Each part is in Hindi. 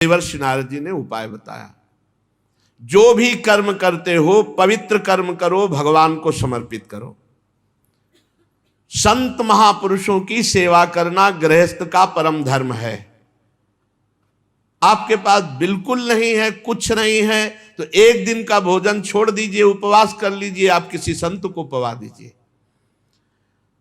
देवर्षि नारद जी ने उपाय बताया, जो भी कर्म करते हो पवित्र कर्म करो, भगवान को समर्पित करो। संत महापुरुषों की सेवा करना गृहस्थ का परम धर्म है। आपके पास बिल्कुल नहीं है, कुछ नहीं है, तो एक दिन का भोजन छोड़ दीजिए, उपवास कर लीजिए, आप किसी संत को पवा दीजिए।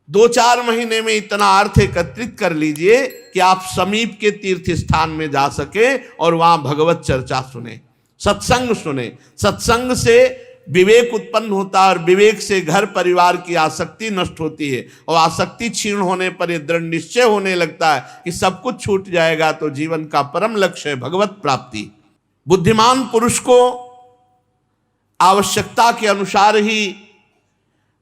2-4 महीने में इतना अर्थ एकत्रित कर लीजिए कि आप समीप के तीर्थ स्थान में जा सके और वहां भगवत चर्चा सुने, सत्संग सुने। सत्संग से विवेक उत्पन्न होता है और विवेक से घर परिवार की आसक्ति नष्ट होती है, और आसक्ति क्षीण होने पर यह दृढ़ निश्चय होने लगता है कि सब कुछ छूट जाएगा, तो जीवन का परम लक्ष्य है भगवत प्राप्ति। बुद्धिमान पुरुष को आवश्यकता के अनुसार ही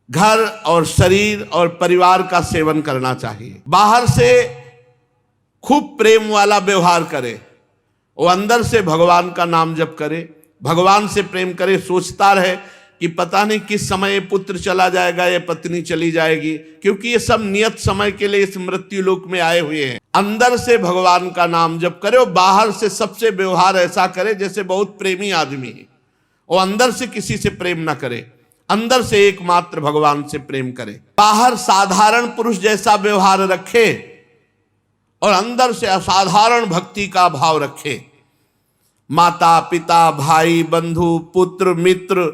घर और शरीर और परिवार का सेवन करना चाहिए। बाहर से खूब प्रेम वाला व्यवहार करे, वो अंदर से भगवान का नाम जप करे, भगवान से प्रेम करे, सोचता रहे कि पता नहीं किस समय पुत्र चला जाएगा या पत्नी चली जाएगी, क्योंकि ये सब नियत समय के लिए इस मृत्यु लोक में आए हुए हैं। अंदर से भगवान का नाम जप करे और बाहर से सबसे व्यवहार ऐसा करे जैसे बहुत प्रेमी आदमी है, और अंदर से किसी से प्रेम ना करे, अंदर से एकमात्र भगवान से प्रेम करे। बाहर साधारण पुरुष जैसा व्यवहार रखे और अंदर से असाधारण भक्ति का भाव रखे। माता पिता भाई बंधु पुत्र मित्र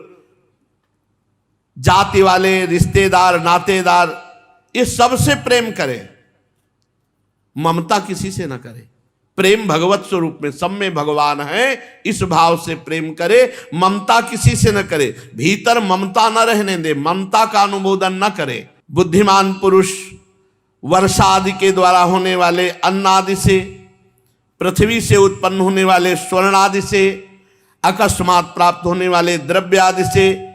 जाति वाले रिश्तेदार नातेदार, ये सबसे प्रेम करे, ममता किसी से ना करे। प्रेम भगवत स्वरूप में, सब में भगवान है, इस भाव से प्रेम करे, ममता किसी से न करे। भीतर ममता न रहने दे, ममता का अनुमोदन न करे। बुद्धिमान पुरुष वर्षा आदि के द्वारा होने वाले अन्न आदि से, पृथ्वी से उत्पन्न होने वाले स्वर्ण आदि से, अकस्मात प्राप्त होने वाले द्रव्य आदि से,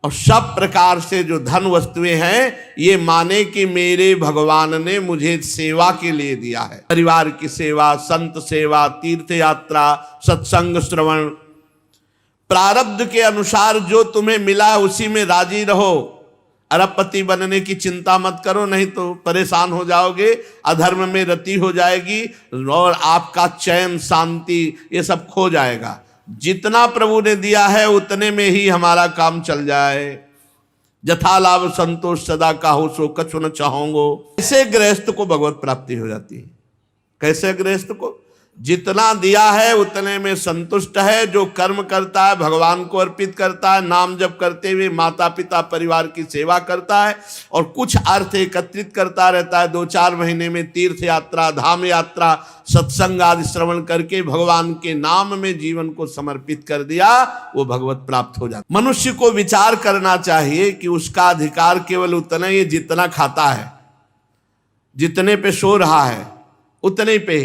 और सब प्रकार से जो धन वस्तुएं हैं, ये माने कि मेरे भगवान ने मुझे सेवा के लिए दिया है। परिवार की सेवा, संत सेवा, तीर्थ यात्रा, सत्संग श्रवण, प्रारब्ध के अनुसार जो तुम्हें मिला उसी में राजी रहो। अरबपति बनने की चिंता मत करो, नहीं तो परेशान हो जाओगे, अधर्म में रति हो जाएगी और आपका चैन शांति ये सब खो जाएगा। जितना प्रभु ने दिया है उतने में ही हमारा काम चल जाए। जथा लाभ संतोष सदा काहू सो कछु न चाहोगो। कैसे गृहस्थ को भगवत प्राप्ति हो जाती है? कैसे गृहस्थ को जितना दिया है उतने में संतुष्ट है, जो कर्म करता है भगवान को अर्पित करता है, नाम जप करते हुए माता पिता परिवार की सेवा करता है और कुछ अर्थ एकत्रित करता रहता है। 2-4 महीने में तीर्थ यात्रा, धाम यात्रा, सत्संग आदि श्रवण करके भगवान के नाम में जीवन को समर्पित कर दिया, वो भगवत प्राप्त हो जाता। मनुष्य को विचार करना चाहिए कि उसका अधिकार केवल उतना ही जितना खाता है, जितने पे सो रहा है उतने पे।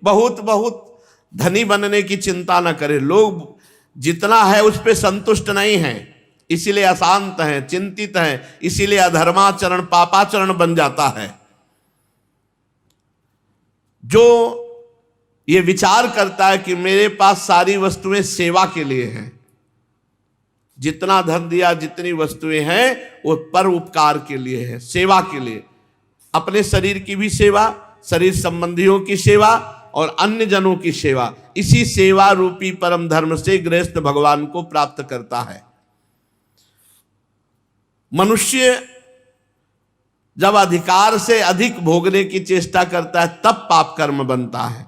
बहुत धनी बनने की चिंता न करे। लोग जितना है उस पे संतुष्ट नहीं है, इसीलिए अशांत हैं, चिंतित हैं, इसीलिए अधर्माचरण पापाचरण बन जाता है। जो ये विचार करता है कि मेरे पास सारी वस्तुएं सेवा के लिए हैं, जितना धन दिया जितनी वस्तुएं हैं वो पर उपकार के लिए है, सेवा के लिए। अपने शरीर की भी सेवा, शरीर संबंधियों की सेवा और अन्य जनों की सेवा, इसी सेवा रूपी परम धर्म से गृहस्थ भगवान को प्राप्त करता है। मनुष्य जब अधिकार से अधिक भोगने की चेष्टा करता है तब पाप कर्म बनता है।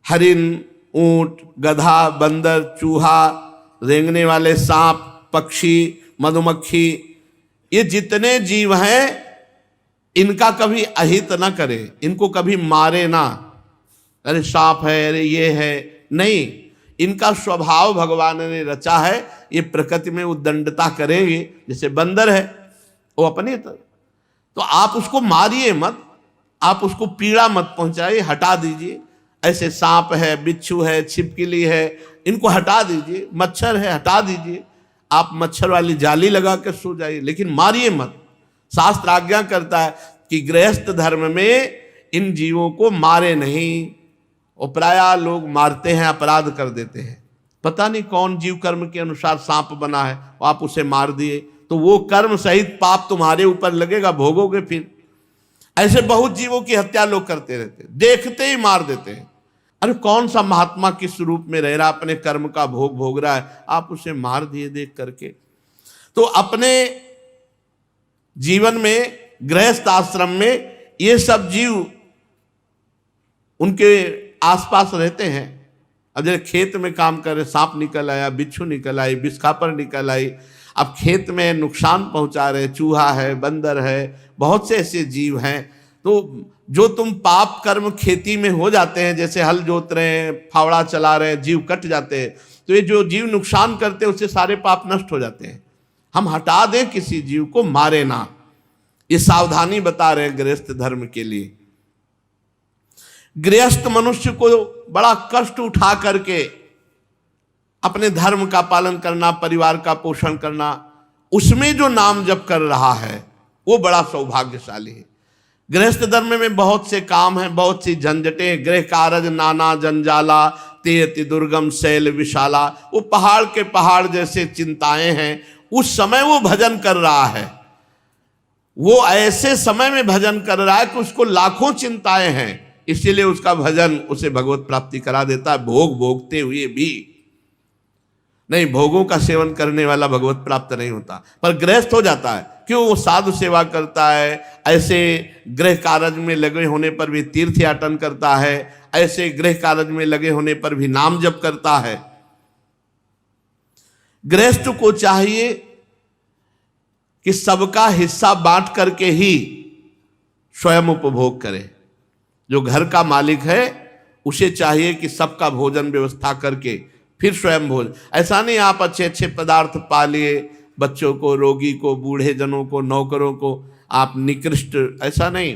हरिन, ऊंट, गधा, बंदर, चूहा, रेंगने वाले सांप, पक्षी, मधुमक्खी, ये जितने जीव हैं इनका कभी अहित ना करे, इनको कभी मारे ना। अरे सांप है, अरे ये है, नहीं। इनका स्वभाव भगवान ने रचा है, ये प्रकृति में उद्दंडता करेंगे। जैसे बंदर है वो अपने तो आप उसको मारिए मत, आप उसको पीड़ा मत पहुंचाइए, हटा दीजिए। ऐसे सांप है, बिच्छू है, छिपकली है, इनको हटा दीजिए। मच्छर है, हटा दीजिए। आप मच्छर वाली जाली लगा के सो जाइए, लेकिन मारिए मत। शास्त्र आज्ञा करता है कि गृहस्थ धर्म में इन जीवों को मारे नहीं। और प्रायः लोग मारते हैं, अपराध कर देते हैं। पता नहीं कौन जीव कर्म के अनुसार सांप बना है, आप उसे मार दिए तो वो कर्म सहित पाप तुम्हारे ऊपर लगेगा, भोगोगे फिर। ऐसे बहुत जीवों की हत्या लोग करते रहते, देखते ही मार देते हैं। अरे कौन सा महात्मा किस रूप में रह रहा, अपने कर्म का भोग भोग रहा है, आप उसे मार दिए देख करके। तो अपने जीवन में, गृहस्थ आश्रम में ये सब जीव उनके आसपास रहते हैं। अब जैसे खेत में काम कर रहे, सांप निकल आया, बिच्छू निकल आई, बिस्खापर निकल आई, अब खेत में नुकसान पहुंचा रहे, चूहा है, बंदर है, बहुत से ऐसे जीव हैं। तो जो तुम पाप कर्म खेती में हो जाते हैं, जैसे हल जोत रहे हैं, फावड़ा चला रहे हैं, जीव कट जाते हैं, तो ये जो जीव नुकसान करते हैं उससे सारे पाप नष्ट हो जाते हैं। हम हटा दें, किसी जीव को मारे ना, ये सावधानी बता रहे हैं गृहस्थ धर्म के लिए। गृहस्थ मनुष्य को बड़ा कष्ट उठा करके अपने धर्म का पालन करना, परिवार का पोषण करना, उसमें जो नाम जप कर रहा है वो बड़ा सौभाग्यशाली है। गृहस्थ धर्म में बहुत से काम हैं, बहुत सी झंझटें, गृह कारज नाना जंजाला, ते अति दुर्गम शैल विशाला, वो पहाड़ के पहाड़ जैसे चिंताएं हैं। उस समय वो भजन कर रहा है, वो ऐसे समय में भजन कर रहा है कि उसको लाखों चिंताएं हैं, इसीलिए उसका भजन उसे भगवत प्राप्ति करा देता है। भोग भोगते हुए भी नहीं, भोगों का सेवन करने वाला भगवत प्राप्त नहीं होता, पर गृहस्थ हो जाता है। क्यों? वो साधु सेवा करता है, ऐसे गृह कार्य में लगे होने पर भी तीर्थ याटन करता है, ऐसे गृह कार्य में लगे होने पर भी नाम जप करता है। गृहस्थ को चाहिए कि सबका हिस्सा बांट करके ही स्वयं उपभोग करे। जो घर का मालिक है उसे चाहिए कि सबका भोजन व्यवस्था करके फिर स्वयं भोजन। ऐसा नहीं आप अच्छे अच्छे पदार्थ पा लिए, बच्चों को, रोगी को, बूढ़े जनों को, नौकरों को आप निकृष्ट, ऐसा नहीं।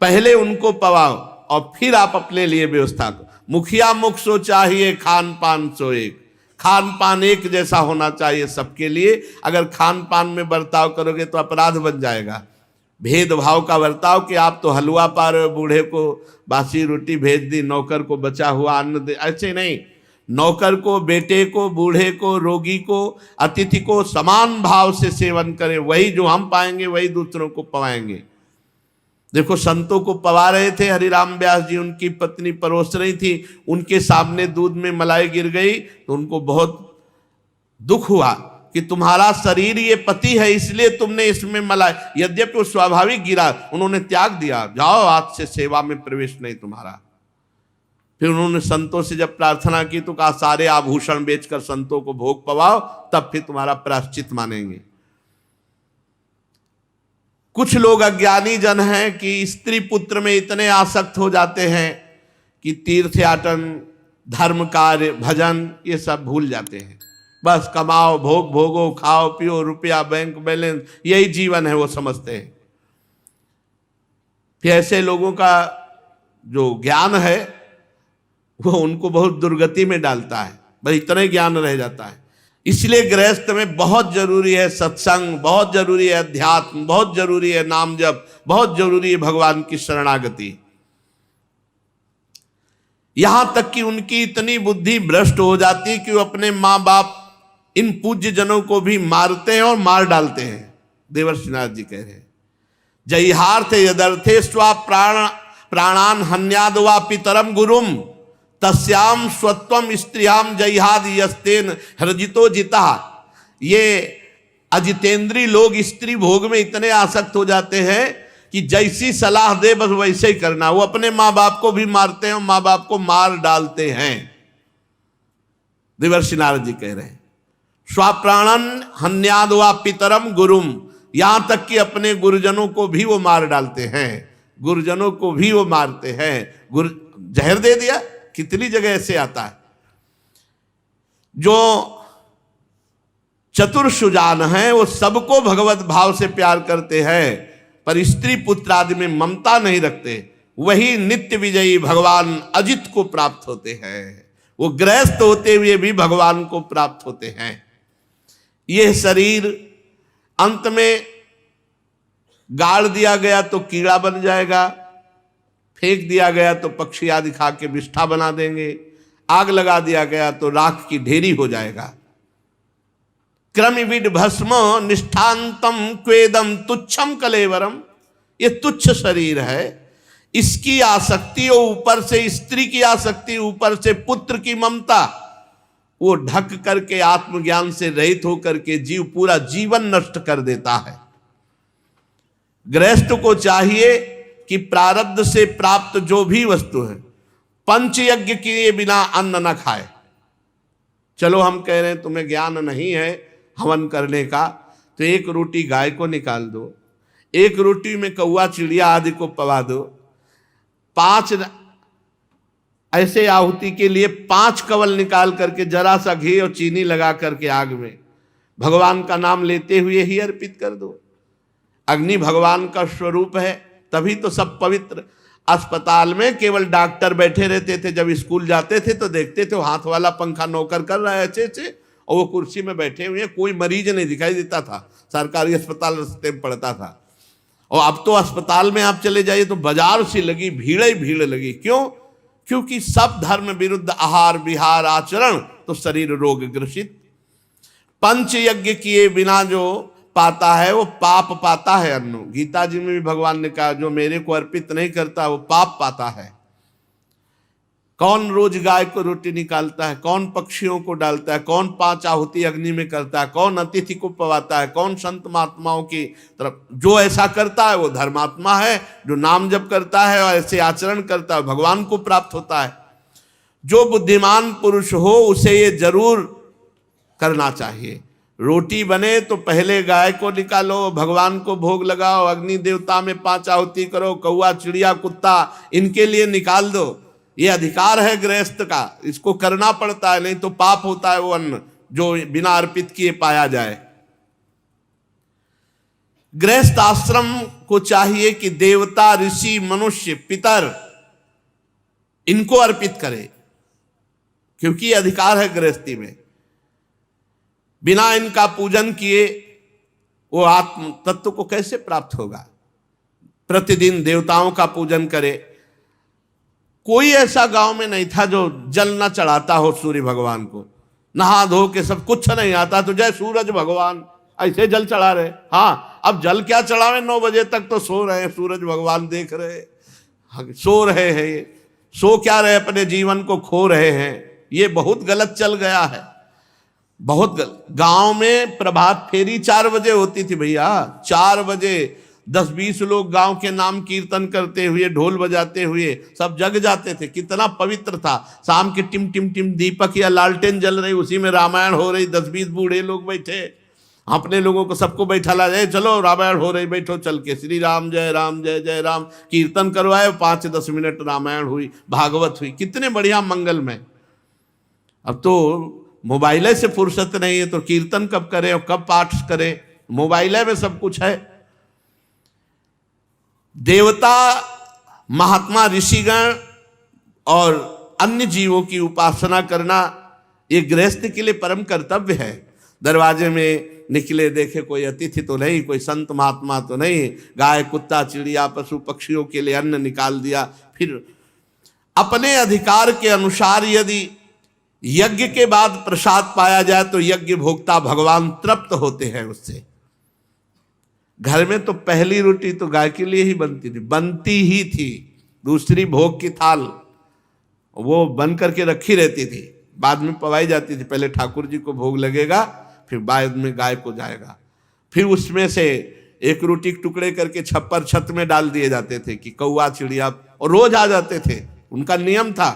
पहले उनको पवाओ और फिर आप अपने लिए व्यवस्था करो। मुखिया मुख सो चाहिए, खान पान सो एक। खान पान एक जैसा होना चाहिए सबके लिए। अगर खान पान में बर्ताव करोगे तो अपराध बन जाएगा। भेदभाव का बर्ताव कि आप तो हलवा पा रहे हो, बूढ़े को बासी रोटी भेज दी, नौकर को बचा हुआ अन्न दे, ऐसे नहीं। नौकर को, बेटे को, बूढ़े को, रोगी को, अतिथि को समान भाव से सेवन करें। वही जो हम पाएंगे वही दूसरों को पवाएंगे। देखो संतों को पवा रहे थे हरिराम व्यास जी, उनकी पत्नी परोस रही थी, उनके सामने दूध में मलाई गिर गई तो उनको बहुत दुख हुआ कि तुम्हारा शरीर ये पति है इसलिए तुमने इसमें मलाई, यद्यपि वो स्वाभाविक गिरा, उन्होंने त्याग दिया, जाओ आज से सेवा में प्रवेश नहीं तुम्हारा। फिर उन्होंने संतों से जब प्रार्थना की तो कहा सारे आभूषण बेचकर संतों को भोग पवाओ, तब फिर तुम्हारा प्रायश्चित मानेंगे। कुछ लोग अज्ञानी जन हैं कि स्त्री पुत्र में इतने आसक्त हो जाते हैं कि तीर्थयाटन, धर्म कार्य, भजन ये सब भूल जाते हैं। बस कमाओ, भोग भोगो, खाओ पियो, रुपया बैंक बैलेंस, यही जीवन है वो समझते हैं। फिर ऐसे लोगों का जो ज्ञान है वो उनको बहुत दुर्गति में डालता है, बस इतना ही ज्ञान रह जाता है। इसलिए गृहस्थ में बहुत जरूरी है सत्संग, बहुत जरूरी है अध्यात्म, बहुत जरूरी है नाम जप, बहुत जरूरी है भगवान की शरणागति। यहां तक कि उनकी इतनी बुद्धि भ्रष्ट हो जाती है कि वो अपने माँ बाप, इन पूज्य जनों को भी मारते हैं और मार डालते हैं। देवर्षिनाथ जी कह रहे हैं, जयहार्थे यदर्थे स्वा प्राणान हन्याद वा पितरम गुरुम तस्याम स्वत्वम स्त्रियाम जयहाद यस्तेन हृजितो जिता। ये अजितेंद्री लोग स्त्री भोग में इतने आसक्त हो जाते हैं कि जैसी सलाह दे बस वैसे ही करना। वो अपने माँ बाप को भी मारते हैं और माँ बाप को मार डालते हैं। देवर्षि नारद जी कह रहे हैं स्वाप्राणन हन्याद वा पितरम गुरुम, यहां तक कि अपने गुरुजनों को भी वो मार डालते हैं, गुरुजनों को भी वो मारते हैं। गुरु जहर दे दिया, कितनी जगह ऐसे आता है। जो चतुर सुजान हैं वो सबको भगवत भाव से प्यार करते हैं, पर स्त्री पुत्र आदि में ममता नहीं रखते, वही नित्य विजयी भगवान अजित को प्राप्त होते हैं। वो गृहस्थ होते हुए भी भगवान को प्राप्त होते हैं। यह शरीर अंत में गाड़ दिया गया तो कीड़ा बन जाएगा, फेंक दिया गया तो पक्षी आदि खा के विष्ठा बना देंगे, आग लगा दिया गया तो राख की ढेरी हो जाएगा। क्रमिविड भस्म निष्ठांतम क्वेदम तुच्छम कलेवरम, ये तुच्छ शरीर है, इसकी आसक्ति और ऊपर से स्त्री की आसक्ति, ऊपर से पुत्र की ममता, वो ढक करके आत्मज्ञान से रहित होकर के जीव पूरा जीवन नष्ट कर देता है। गृहस्थ को चाहिए कि प्रारब्ध से प्राप्त जो भी वस्तु है, पंच यज्ञ किए बिना अन्न न खाए। चलो हम कह रहे हैं तुम्हें ज्ञान नहीं है हवन करने का, तो एक रोटी गाय को निकाल दो, एक रोटी में कौआ चिड़िया आदि को पवा दो, 5 ऐसे आहुति के लिए 5 कवल निकाल करके जरा सा घी और चीनी लगा करके आग में भगवान का नाम लेते हुए ही अर्पित कर दो। अग्नि भगवान का स्वरूप है, तभी तो सब पवित्र। अस्पताल में केवल डॉक्टर बैठे रहते थे, जब स्कूल जाते थे तो देखते थे हाथ वाला पंखा नौकर कर रहा है अच्छे से, और वो कुर्सी में बैठे हुए हैं, कोई मरीज नहीं दिखाई देता था। सरकारी अस्पताल रास्ते में पड़ता था। और अब तो अस्पताल में आप चले जाइए तो बाजार सी लगी, भीड़ ही भीड़ लगी। क्यों? क्योंकि सब धर्म विरुद्ध आहार विहार आचरण, तो शरीर रोग ग्रसित। पंच यज्ञ किए बिना जो पाता है वो पाप पाता है। अन्न, गीता जी में भी भगवान ने कहा जो मेरे को अर्पित नहीं करता वो पाप पाता है। कौन रोज गाय को रोटी निकालता है, कौन पक्षियों को डालता है, कौन 5 आहुति अग्नि में करता है, कौन अतिथि को पवाता है, कौन संत महात्माओं की तरफ, जो ऐसा करता है वो धर्मात्मा है। जो नाम जप करता है और ऐसे आचरण करता है भगवान को प्राप्त होता है। जो बुद्धिमान पुरुष हो उसे ये जरूर करना चाहिए। रोटी बने तो पहले गाय को निकालो, भगवान को भोग लगाओ, अग्नि देवता में 5 आहुति करो, कौआ चिड़िया कुत्ता इनके लिए निकाल दो। ये अधिकार है गृहस्थ का, इसको करना पड़ता है, नहीं तो पाप होता है वो अन्न जो बिना अर्पित किए पाया जाए। गृहस्थ आश्रम को चाहिए कि देवता ऋषि मनुष्य पितर इनको अर्पित करे, क्योंकि अधिकार है गृहस्थी में। बिना इनका पूजन किए वो आत्म तत्व को कैसे प्राप्त होगा? प्रतिदिन देवताओं का पूजन करे। कोई ऐसा गांव में नहीं था जो जल न चढ़ाता हो सूर्य भगवान को। नहा धो के सब, कुछ नहीं आता तो जय सूरज भगवान, ऐसे जल चढ़ा रहे। हाँ, अब जल क्या चढ़ावे, 9 बजे तक तो सो रहे हैं, सूरज भगवान देख रहे, सो रहे हैं। ये सो क्या रहे, अपने जीवन को खो रहे हैं। ये बहुत गलत चल गया है, बहुत गलत। गांव में प्रभात फेरी 4 बजे होती थी भैया, 4 बजे 10-20 लोग गांव के नाम कीर्तन करते हुए, ढोल बजाते हुए सब जग जाते थे। कितना पवित्र था। शाम के टिम टिम टिम दीपक या लालटेन जल रही, उसी में रामायण हो रही, 10-20 बूढ़े लोग बैठे, अपने लोगों को सबको बैठा ला जाए, चलो रामायण हो रही, बैठो चल के, श्री राम जय जय राम कीर्तन करवाए, 5-10 मिनट रामायण हुई, भागवत हुई, कितने बढ़िया मंगलमय। अब तो मोबाइल से फुर्सत नहीं है, तो कीर्तन कब करें और कब पाठ करें, मोबाइल में सब कुछ है। देवता महात्मा ऋषिगण और अन्य जीवों की उपासना करना ये गृहस्थ के लिए परम कर्तव्य है। दरवाजे में निकले, देखे कोई अतिथि तो नहीं, कोई संत महात्मा तो नहीं, गाय कुत्ता चिड़िया पशु पक्षियों के लिए अन्न निकाल दिया। फिर अपने अधिकार के अनुसार यदि यज्ञ के बाद प्रसाद पाया जाए तो यज्ञ भोक्ता भगवान तृप्त होते हैं उससे। घर में तो पहली रोटी तो गाय के लिए ही बनती ही थी। दूसरी भोग की थाल वो बन करके रखी रहती थी, बाद में पवाई जाती थी। पहले ठाकुर जी को भोग लगेगा, फिर बाद में गाय को जाएगा। फिर उसमें से एक रोटी के टुकड़े करके छप्पर छत में डाल दिए जाते थे कि कौआ चिड़िया, और रोज आ जाते थे, उनका नियम था।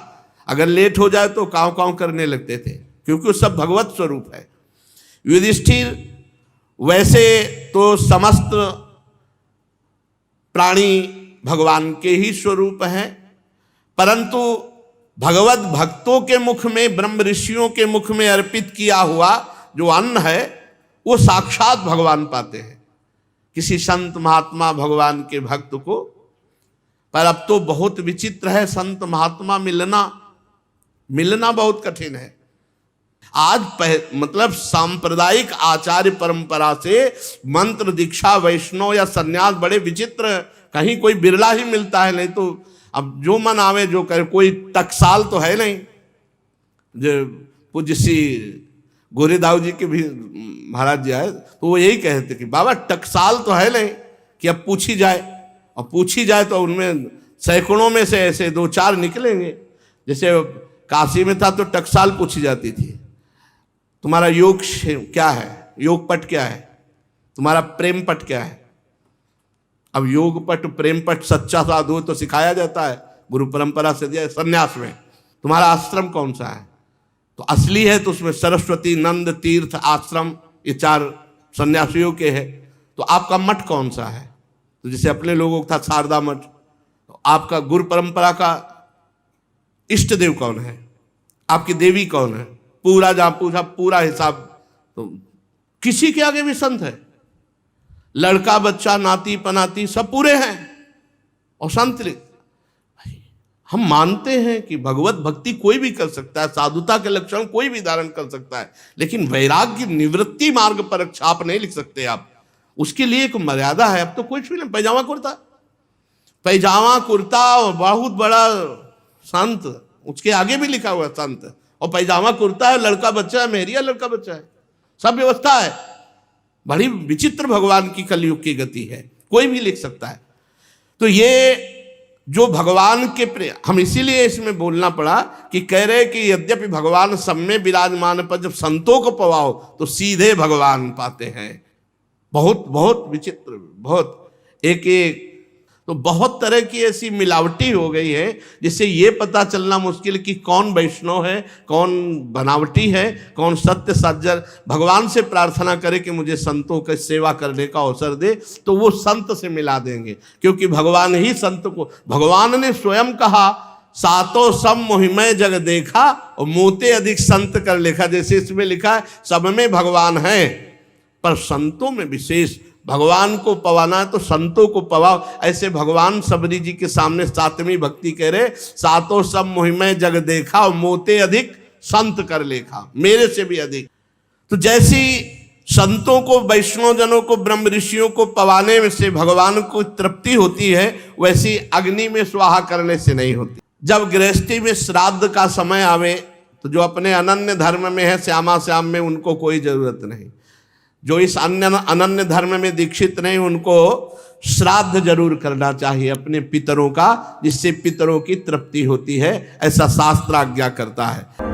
अगर लेट हो जाए तो काँव काँव करने लगते थे, क्योंकि वो सब भगवत स्वरूप है। युधिष्ठिर वैसे तो समस्त प्राणी भगवान के ही स्वरूप हैं, परंतु भगवत भक्तों के मुख में, ब्रह्म ऋषियों के मुख में अर्पित किया हुआ जो अन्न है वो साक्षात भगवान पाते हैं, किसी संत महात्मा भगवान के भक्त को। पर अब तो बहुत विचित्र है, संत महात्मा मिलना बहुत कठिन है। आज मतलब सांप्रदायिक आचार्य परंपरा से मंत्र दीक्षा वैष्णव या सन्यास बड़े विचित्र, कहीं कोई बिरला ही मिलता है, नहीं तो अब जो मन आवे जो करे। कोई टकसाल तो है नहीं, जो पूज्य श्री गोरेदाव जी के भी महाराज जी आए तो वो यही कहते कि बाबा टकसाल तो है नहीं कि अब पूछी जाए, और पूछी जाए तो उनमें सैकड़ों में से ऐसे 2-4 निकलेंगे। जैसे काशी में था तो टकसाल पूछी जाती थी, तुम्हारा योग क्या है, योग पट क्या है, तुम्हारा प्रेम पट क्या है। अब योग पट प्रेम पट सच्चा साधु तो सिखाया जाता है, गुरु परंपरा से दिया। संन्यास में तुम्हारा आश्रम कौन सा है, तो असली है तो उसमें सरस्वती नंद तीर्थ आश्रम ये 4 सन्यासियों के हैं। तो आपका मठ कौन सा है, तो जैसे अपने लोगों का था शारदा मठ, तो आपका गुरु परंपरा का इष्ट देव कौन है, आपकी देवी कौन है, पूरा जहां पूछा पूरा हिसाब। तो किसी के आगे भी संत है, लड़का बच्चा नाती पनाती सब पूरे हैं और संत। हम मानते हैं कि भगवत भक्ति कोई भी कर सकता है, साधुता के लक्षण कोई भी धारण कर सकता है, लेकिन वैराग्य निवृत्ति मार्ग पर छाप नहीं लिख सकते आप, उसके लिए एक मर्यादा है। अब तो कुछ भी नहीं, पैजामा कुर्ता और बहुत बड़ा संत, उसके आगे भी लिखा हुआ संत, और पैजामा कुर्ता है, लड़का बच्चा है, मेहरिया लड़का बच्चा है, सब व्यवस्था है। बड़ी विचित्र भगवान की कलयुग की गति है, कोई भी लिख सकता है। तो ये जो भगवान के प्रेम, हम इसीलिए इसमें बोलना पड़ा कि कह रहे कि यद्यपि भगवान सब में विराजमान, पर जब संतों को पवाओ तो सीधे भगवान पाते हैं। बहुत बहुत विचित्र, बहुत एक तो बहुत तरह की ऐसी मिलावटी हो गई है जिससे ये पता चलना मुश्किल कि कौन वैष्णव है, कौन बनावटी है, कौन सत्य सज्जन। भगवान से प्रार्थना करे कि मुझे संतों की सेवा करने का अवसर दे, तो वो संत से मिला देंगे, क्योंकि भगवान ही संत को, भगवान ने स्वयं कहा सातों सब मोहिमय जग देखा और मोते अधिक संत कर लेखा। जैसे इसमें लिखा है सब में भगवान है, पर संतों में विशेष। भगवान को पवाना है तो संतों को पवाओ। ऐसे भगवान सबरी जी के सामने 7वीं भक्ति कह रहे सातों सब मोहिमय जग देखा और मोते अधिक संत कर लेखा, मेरे से भी अधिक। तो जैसी संतों को, वैष्णव जनों को, ब्रह्म ऋषियों को पवाने में से भगवान को तृप्ति होती है, वैसी अग्नि में स्वाहा करने से नहीं होती। जब गृहस्थी में श्राद्ध का समय आवे तो जो अपने अनन्य धर्म में है, श्यामा श्याम में, उनको कोई जरूरत नहीं। जो इस अनन्य धर्म में दीक्षित नहीं, उनको श्राद्ध जरूर करना चाहिए अपने पितरों का, जिससे पितरों की तृप्ति होती है, ऐसा शास्त्र आज्ञा करता है।